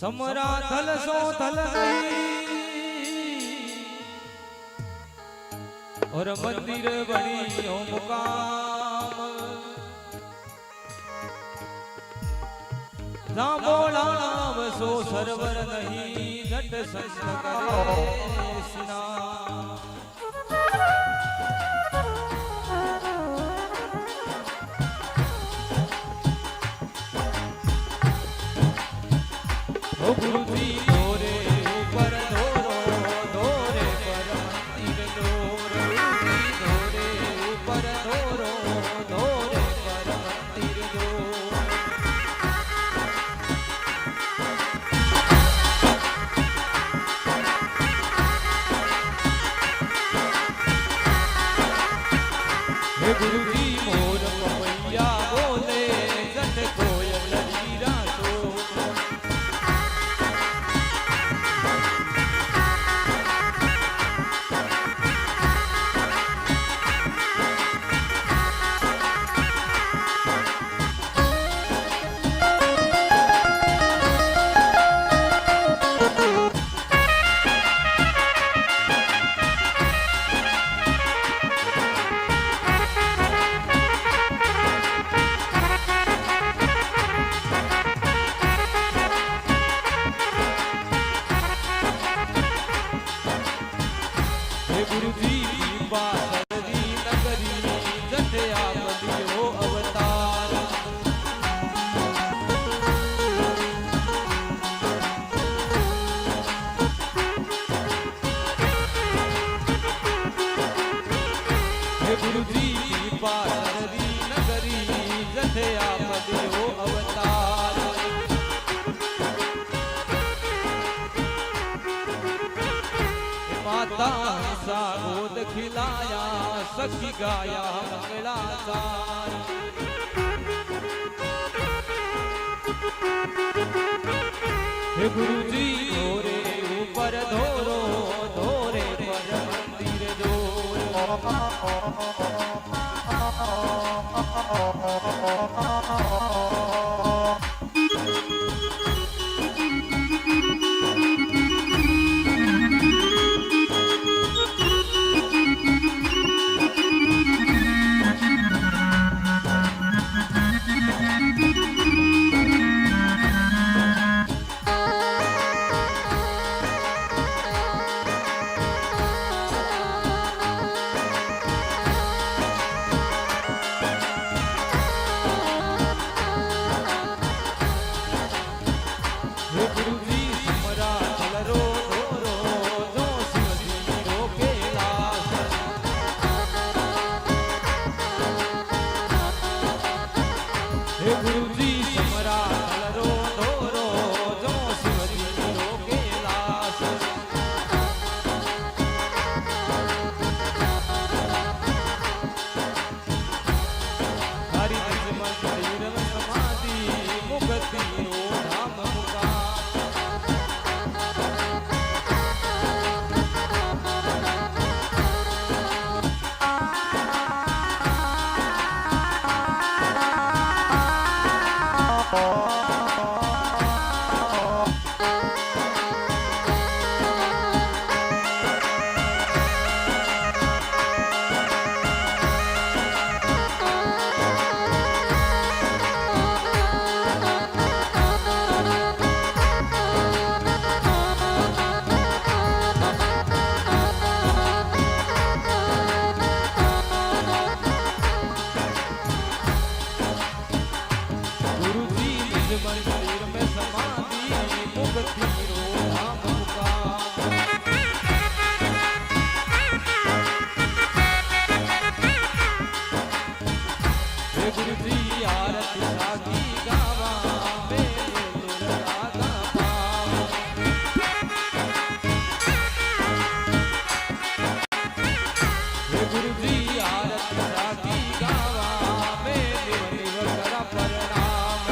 समरा थल सो थल नहीं और मंदिर बनी हो मुकाम बोला नाम सो सरवर नहीं झट संत करे स्नान ओ गुरु जी धोरे ऊपर धोरो धोरे पर मंदिर धोरो धोरे ऊपर धोरो धोरे पर मंदिर धोरो हे गुरु जी मोर पपैया बोले जट कोयल हीरा तो गुरु जी बासरी नगरी जट आप दियो अवतार हे गुरु जी बासरी नगरी जट आप दियो अवतार माता सा गोद खिलाया सखी गाया मंगलाचार हे गुरु जी धोरे ऊपर धोरो धोरे पर मंदिर धोरो मंदिर में समाधि मुक्ति रो धाम का हे गुरु जी आरती साकी गावा मेरे दुर्गा का पाव हे गुरु जी आरती साकी गावा मेरे निवकरा प्रणाम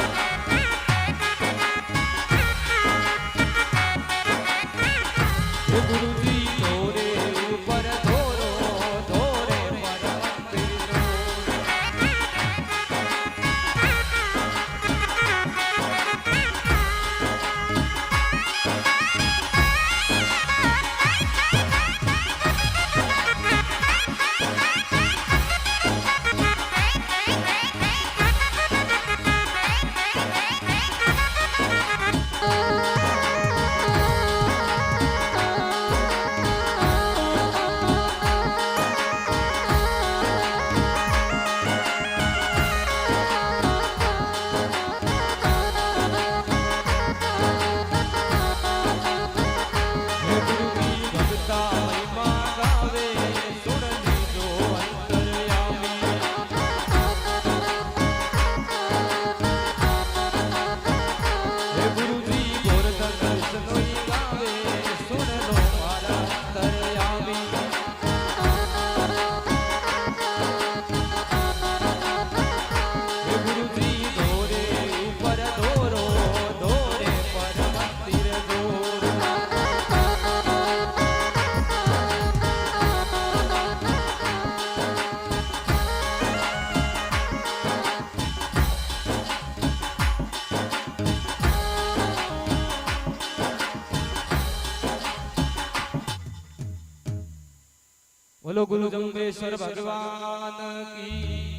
બોલો ગુરુ જંબેશ્વર ભગવાન કી